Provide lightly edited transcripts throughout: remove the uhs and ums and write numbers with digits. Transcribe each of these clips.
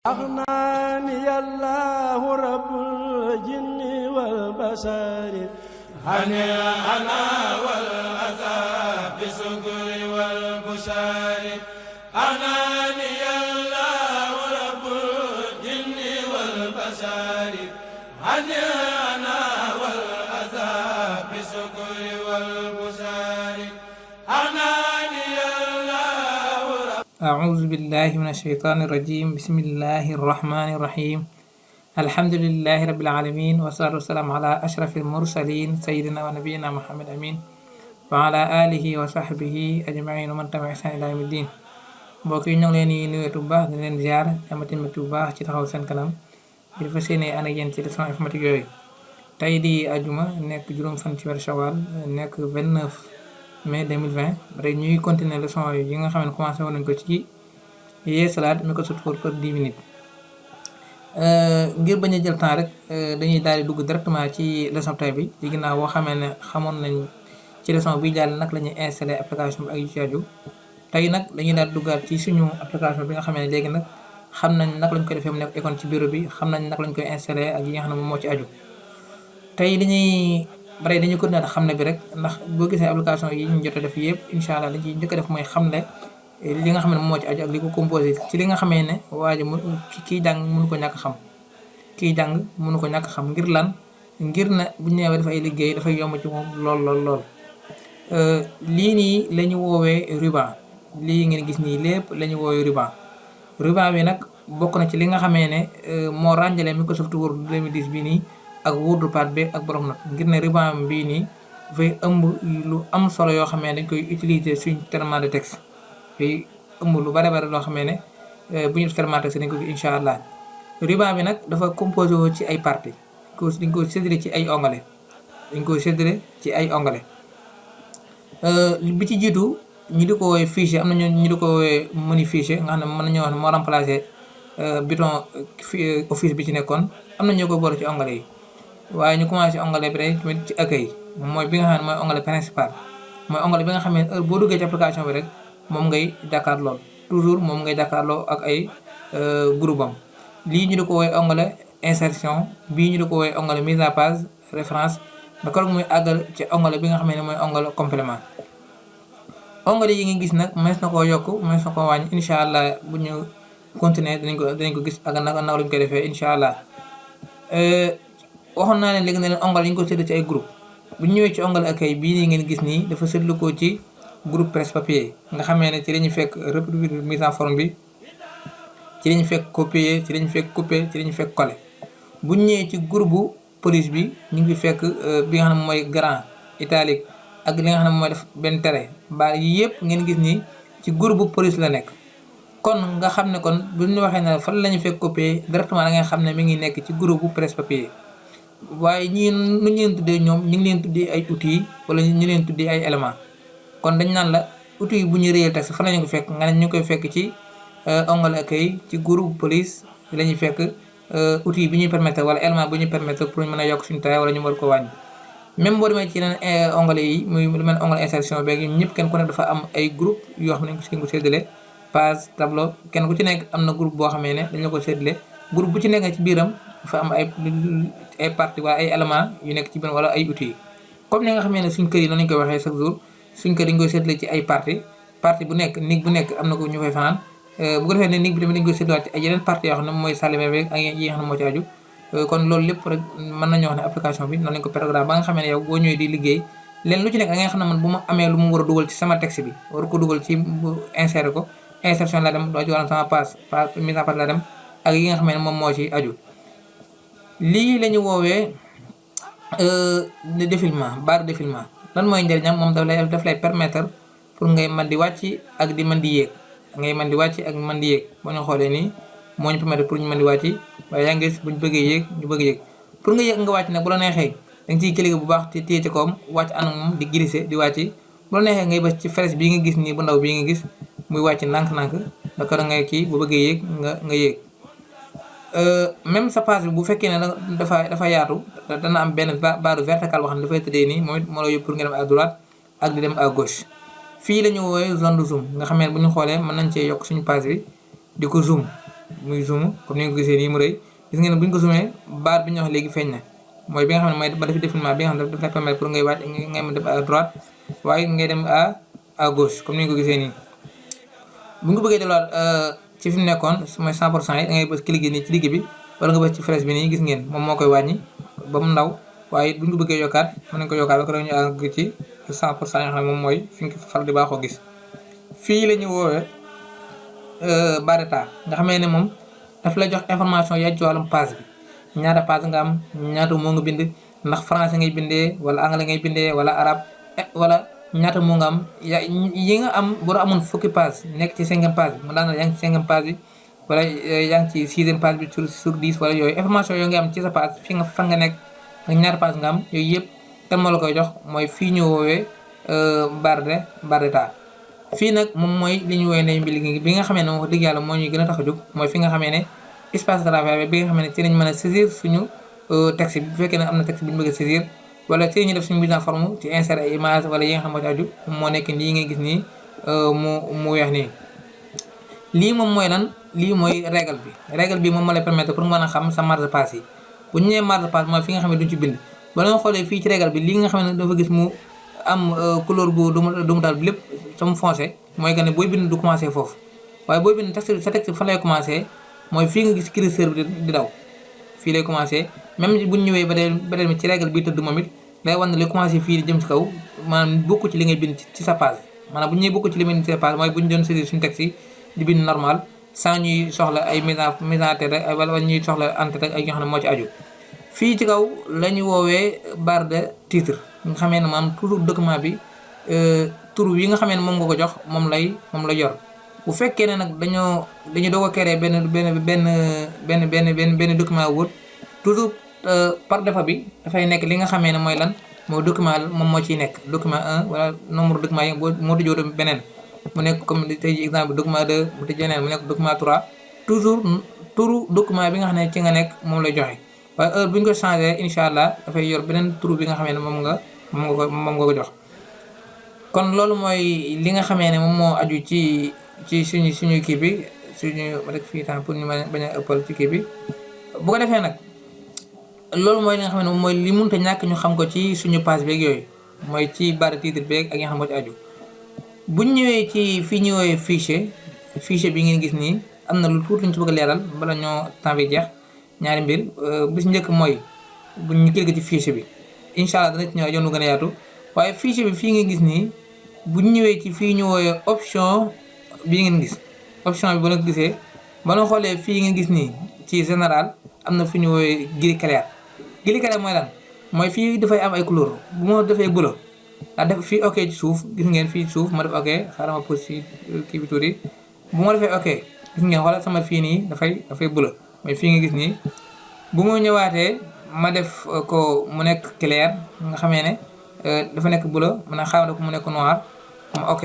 أغناني الله رب الجن والبشر عن الأنا والأذى بالشكر والبشر أغناني الله رب الجن والبشر عن الأنا والأذى بالشكر والبشر أغناني الله رب. أعوذ بالله من الشيطان الرجيم. بسم الله الرحمن الرحيم. الحمد لله رب العالمين والصلاة والسلام على أشرف المرسلين سيدنا ونبينا محمد أمين وعلى آله وصحبه أجمعين ومن تبعهم بإحسان إلى يوم الدين. mbokk yi ñu ngi leen di nuyu bu baax di leen ziar amati mbégte bu baax ci taxaw seen kanam di fas yéene ànd ak yéen ci leçon informatique yooyu. tey di ajuma nekk juróom fan ci weeru Shawwal nekk 29 mai 2020 rek ñuy continuer leçon yi nga xam ne commencé woon nañ ko ci yeesalaat Microsoft Word pour 10 minutes. ngir bañ a jël temps rek dañuy daal di dugg directement ci leçon tey bi ci ginnaaw boo xamee ne xamoon nañ ci leçon bi jàll nag la ñuy installé application bi ak yu ci aju. tey nag dañuy daal duggaat ci suñu application bi nga xamee ne léegi nag xam nañ nag lañ koy defee mu nekk icône ci bureau bi xam nañ nag lañ koy installé ak yi nga xam ne moom moo ci aju. tey li ñuy bare dañu ko ne xamle bi rek ndax boo gisee application yi ñu jot a def yëpp incha allah li ci njëkk a def mooy xamle li nga xam ne moo ci aju ak li ko composé ci li nga xamee ne waa ji kii jàng mënu ko ñàkk xam ngir lan ngir na bu ñu ñëwee dafay liggéey dafay yomb ci moom lool. lii nii la ñu woowee ruban lii ngeen gis nii lépp la ñu woowee ruban bi nag bokk na ci li nga xamee ne moo ràññale Microsoft Word 2010 bi nii ak WordPad bi ak bloc note ngir ne ruban bii nii dafay ëmb lu am solo yoo xamee ne dañ koy utiliser suñ traitement de texte dafay ëmb lu bare loo xamee ne bu ñu def traitement de texte dañ ko incha allah. ruban bi nag dafa composé woo ci ay parties dañ ko séddale ci ay onglet bi ci jiitu ñu di ko woowee fichier am na ñu di ko woowee menu fichier nga xam ne mën nañoo wax ne moo remplacé bouton office bi ci nekkoon am na ñoo ko boole ci onglet yi. waaye ñu commencé onglet bi rek tamit ci accueil mooy bi nga xam ne mooy onglet principal mooy onglet bi nga xam ne heure boo duggee ci application bi rek moom ngay jàkkaarloo toujours moom ngay jàkkaarloo ak ay groupe am. lii ñu di ko woowee onglet insertion bii ñu di ko woowee onglet mise à page référence ba keroog muy àggal ci onglet bi nga xam ne mooy onglet complément. onglet yi nga gis nag mënees na koo yokk mënees na koo wàññi incha allah bu ñu continuer dinañ ko gis ak nag lañu koy defee incha allah. waxoon naa ne léegi ne leen onglet yi ñu ko séddale ci ay groupe bu ñu ñëwee ci onglet accueil bii nii ngeen gis nii dafa séddale ko ci groupe presse papier nga xamee ne ci lañu fekk reproduire mise en forme bi ci lañu fekk copier ci lañu fekk couper ci lañu fekk coller. bu ñu ñëwee ci groupe police bi ñu ngi fekk bi nga xam ne mooy grand italique ak li nga xam ne mooy def benn tere ba yi yëpp ngeen gis nii ci groupe police la nekk. kon nga xam ne kon bu ñu waxee ne fan lañu fekk copier directement da ngay xam ne mi ngi nekk ci groupe presse papier. waaye ñii nu ñu leen tuddee ñoom ñu ngi leen tuddee ay outils wala ñu leen tuddee ay éléments kon dañ naan la outils bu ñu réel texte fan la ñu ko fekk nga ne ñu koy fekk ci onglet accueil ci groupe police la ñuy fekk outils bi ñuy permettre wala élément bu ñuy permettre pour ñu mën a yokk suñu taille wala ñu war ko wàññi. même boo demee ci yeneen onglet yi muy lu mel ne onglet insertion beeg ñëpp kenn ku nekk dafa am ay groupe yoo xam ne dañ ko séddale page tableau kenn ku ci nekk am na groupe boo xamee ne dañ la ko séddale groupe bu ci nekk ci biiram dafa am ay parties wala ay éléments yu nekk ci biir wala ay outils comme ni nga xamee ne suñ kër yi noonu lañu koy waxee chaque jour suñ kër yi dañu koy séddale ci ay partie bu nekk néeg bu nekk am na ko ñu fay fanaan bu ko defee ne néeg bi tamit dañu koy séddalewaat ci ay yeneen parties yoo xam ne mooy salle bi ak yi nga xam ne moo ci aju. kon loolu lépp rek mën nañoo wax ne application bi noonu lañu ko programme ba nga xamee ne yow boo ñëwee di liggéey leen lu ci nekk da nga xam ne man bu ma amee lu mu war a dugal ci sama texte bi war ko dugal ci insérer ko insertion la dem doo ci wàllu sama page mise en page la dem ak yi nga xam ne moom moo ci aju. lii la ñu woowee défilement barre défilement lan mooy njëriñam moom daf lay permettre pour ngay mën di wàcc ak di mën di yéeg boo ñu xoolee nii moo ñu permettre pour ñu mën di wàcc waaye yaa ngi gis bu ñu bëggee yéeg ñu bëgg yéeg pour nga yéeg nga wàcc nag bu la neexee da nga ciy cliquer bu baax te téye ci kawam wàcc ànd ak moom di glisser di wàcc bu la neexee ngay bës ci flèche bii nga gis nii bu ndaw bii nga gis muy wàcc ndànk-ndànk da ko ngay kii bu bëggee yéeg nga yéeg. même sa page bi bu fekkee ne dafa yaatu dana am benn barre verticale boo xam ne dafay tëddee nii mooy moo la yóbbu pour nga dem à droite ak di dem à gauche. fii la ñu woowee zone de zoom nga xam ne bu ñu xoolee mën nañ cee yokk suñu page bi di ko zoom muy zoom comme ni nga ko gisee nii mu rëy gis ngeen bu ñu ko zoomé barre bi ñu wax léegi feeñ na mooy bi nga xam ne mooy ba def défilement bi nga xam ne daf lay permettre pour ngay wàcc ngay mën def à droite waaye ngay dem à gauche comme ni nga ko gisee nii. bu nga bëggee delluwaat ci fi mu nekkoon mooy 100% yi da ngay bës cliquer nii ci digg bi wala nga bës ci flèche bi nii gis ngeen moom moo koy wàññi ba mu ndaw waaye bu ñu ko bëggee yokkaat mën nañu ko yokkaat ba ko ñu àgg ci 100% yoo xam ne moom mooy fi nga far di baaxoo gis. fii la ñu woowee barre d'état nga xamee ne moom daf lay jox information yaa ci wàllum page bi ñaata page nga am ñaata moo nga bind ndax français ngay bindee wala anglais ngay bindee wala arabe wala ñaata moo nga am yi nga am boo amoon fukki page nekk ci 5e page bi mu daan yaa ngi ci 5e page bi wala yaa ngi ci 6e page bi sur 10 wala yooyu information yoo nga am ci sa page fi nga fan nga nekk ak ñaata page nga am yooyu yëpp kan moo la koy jox mooy fii ñu woowee barre d'état. fii nag moom mooy li ñu woowee ndeyu mbi bi nga xamee ne wax dëgg yàlla moo ñuy gën a tax a jóg mooy fi nga xamee ne espace de travail bi nga xamee ne ci lañ mën a saisir suñu texte bi bu fekkee ne am na texte bi ñu bëgg a saisir wala ci ñu def suñu mise en forme ci insérer ay image wala yi nga xam moo ci aju moo nekk nii ngay gis nii mu weex nii. lii moom mooy lan lii mooy règle bi moom moo lay permettre pour mën a xam sa marge de passe yi bu ñu nee marge de passe mooy fi nga xam ne duñ ci bind ba nga xoolee fii ci règle bi lii nga xam ne dafa gis mu am couleur bu doomu daal bi lépp sama foncé mooy que ne booy bind du commencé foofu waaye booy bind texte sa texte fan lay commencé mooy fii nga gis curseur bi di daw fii lay commencé même bu ñu ñëwee ba dee ci règle bi tëdd moom it day wan ne lay commencé fii di jëm ci kaw maanaam bokku ci li ngay bind ci sa page maanaam bu ñu ñëwee bokku ci li ngay bind ci sa page mooy bu ñu doon saisir suñu texte yi di bind normal sans ñuy soxla ay mise en tête rek wala ñuy soxla en tête rek ay ñoo xam ne moo ci aju. fii ci kaw la ñu woowee barre de titre nga xamee ne maanaam toujours document bi tur yi nga xamee ne moom nga ko jox moom lay yor bu fekkee ne nag dañu doog a créer benn document Word toujours par défaut bi dafay nekk li nga xamee ne mooy lan mooy document moom moo ciy nekk document 1 wala nombre document yi moo tëjoo beneen mu nekk comme tey ji exemple document 2 mu tëj beneen mu nekk document 3 toujours turu document bi nga xam ne ci nga nekk moom lay joxe. waaye heure bu ñu ko changé incha allah dafay yor beneen tur bi nga xamee ne moom nga ko jox kon loolu mooy li nga xamee ne moom moo aju ci suñu kii bi suñu rek fii temps pour ñu bañ a ëppal ci kii bi bu ko defee nag loolu mooy li nga xam ne moom mooy li mënut a ñàkk ñu xam ko ci suñu page beeg yooyu mooy ci barre titre beeg ak yi nga xam moo ci aju bu ñu ñëwee ci fii ñu woowee fichier bi ngeen gis nii am na lu tuuti lu ñu ci bëgg a leeral bala ñoo temps bi jeex. ñaari mbir bis njëkk mooy bu ñu cliquer ci fichier bi incha allah dana ci ñëw yoon lu gën a yaatu waaye fichier bi fii nga gis nii bu ñu ñëwee ci fii ñu woowee option bii ngeen gis option bi ba nga ko gisee ba nga xoolee fii ngeen gis nii ci général am na fi ñu woowee gris clair mooy lan mooy fii dafay am ay couleur bu ma defee bleu daa def fii ok ci suuf gis ngeen fii ci suuf ma def ok xaaral ma pause ci kii bi tuuti bu ma defee ok gis ngeen xoolal sama fii nii dafay bleu mooy fii nga gis nii bu ma ñëwaatee ma def ko mu nekk clair nga xamee ne dafa nekk bleu mën a xaaral ko mu nekk noir ma ok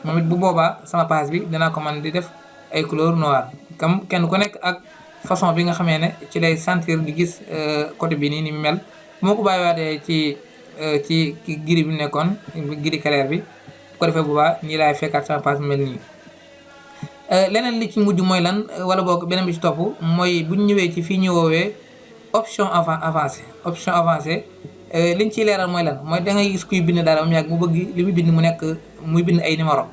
moom it bu boobaa sama page bi dinaa ko mën di def ay couleur noir comme kenn ku nekk ak façon bi nga xamee ne ci lay sentir di gis côté bi nii ni mu mel bu ma ko bàyyiwaatee ci gris bi nekkoon gris clair bi bu ko defee boobaa nii laay fekkaat sama page mel nii. leneen li ci mujj mooy lan wala boog beneen bi ci topp mooy bu ñu ñëwee ci fii ñu woowee option avancée liñ ciy leeral mooy lan mooy da ngay gis kuy bind dara mu yàgg mu bëgg li muy bind muy bind ay numéro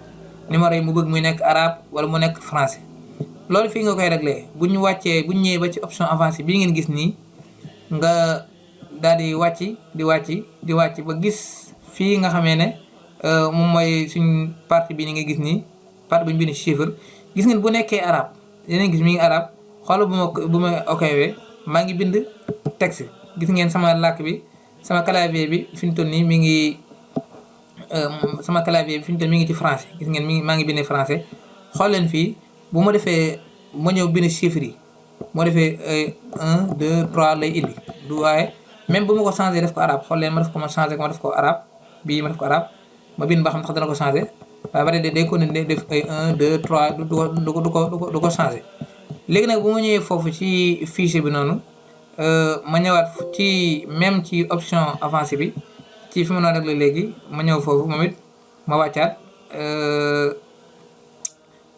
yi mu bëgg muy nekk arabe wala mu nekk français loolu fii nga koy réglé bu ñu ñëwee ba ci option avancée bii ngeen gis nii nga daal di wàcc ba gis fii nga xamee ne moom mooy suñ partie bi ni nga gis nii partie bu ñu bind chiffre gis ngeen bu nekkee arabe yeneen gis mi ngi arabe xoolal bu ma okawee maa ngi bind texte gis ngeen sama làkk bi sama clavier bi fi ñu toll nii mi ngi mi ngi ci français gis ngeen maa ngi bindee français xool leen fii bu ma defee ma ñëw bind chiffre yi moo defee 1 2 3 lay indi du waaye même bu ma ko changé def ko arabe xool leen ma def ko arabe bii ma def ko arabe ma bind ba xam ndax dana ko changé waaye ba tey day ko def ay 1 2 3 du ko changé léegi nag bu ma ñëwee foofu ci fichier bi noonu ma ñëwaat ci même ci option avancée bi ci fi ma noonu rek la léegi ma ñëw foofu moom it ma wàccaat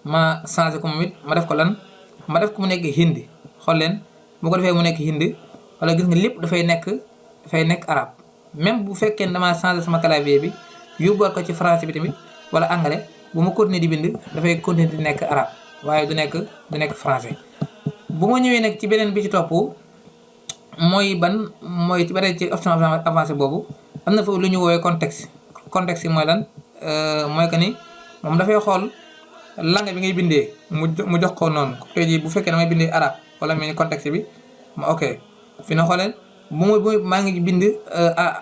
ma changé ko moom it ma def ko lan ma def ko mu nekk hindi xool leen bu ko defee mu nekk hindi wala gis nga lépp dafay nekk arabe même bu fekkee ne damaa changé sama clavier bi yóbbuwaat ko ci français bi tamit wala anglais bu ma continuer di bind dafay continuer di nekk arabe waaye du nekk français. bu ma ñëwee nag ci beneen bi ci topp mooy ci bare ci option avancée boobu am na fa lu ñu woowee contexte yi mooy lan mooy que ni moom dafay xool langue bi ngay bindee mu jox ko noonu tey jii bu fekkee damay bindee arabe wala mel ni contexte bi ma ok fi na xooleen maa ngi bind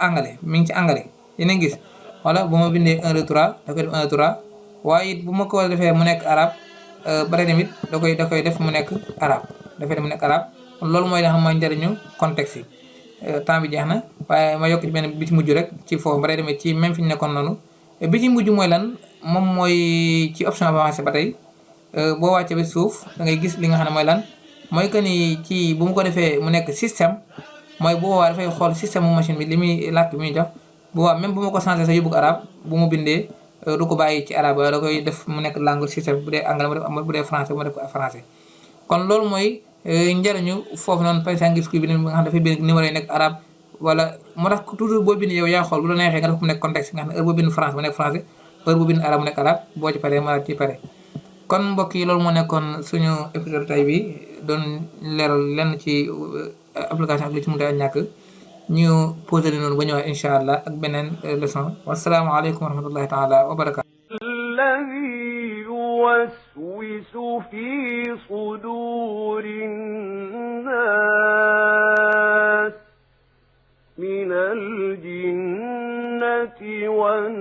anglais mi ngi ci anglais yéen a ngi gis wala bu ma bindee 1 2 3 da koy def 1 2 3 waaye it bu ma ko defee mu nekk arabe bare tamit da koy def mu nekk arabe dafay def mu nekk arabe kon loolu mooy nga xam mooy njëriñu contexte yi temps bi jeex na waaye ma yokk ci benn bi ci mujj rek ci foofu bare tamit ci même fi ñu nekkoon noonu bi ci mujj mooy lan moom mooy ci option avancée ba tey boo wàccee ba suuf da ngay gis li nga xam ne mooy lan mooy que ni ci bu mu ko defee mu nekk système mooy bu boobaa dafay xool système mu machine bi li muy làkk bi muy jox bu boobaa même bu ma ko changé sa yóbbu ko arabe bu mu bindee du ko bàyyi ci arabe da koy def mu nekk langue système bu dee anglais mu def bu dee français mu def ko français. kon loolu mooy njëriñu foofu noonu par exemple gis kuy bind nga xam dafay bind numéro yi nekk arabe wala moo tax toujours boo bind yow yaa xool bu la neexee nga def ko mu nekk contexte nga xam ne heure boo bind français mu nekk français heure boo bind arabe mu nekk arabe boo ci paree ma ci pare. kon mbokk yi loolu moo nekkoon suñu épisode tay bi doon leeral lenn ci application ak li ci mënut a ñàkk ñu posé noonu ba ñëwaat incha allah ak beneen leçon wasalaamaaleykum wa rahmatullahi taala wa barakaatu. الذي يوسوس في صدور الناس من الجنة والناس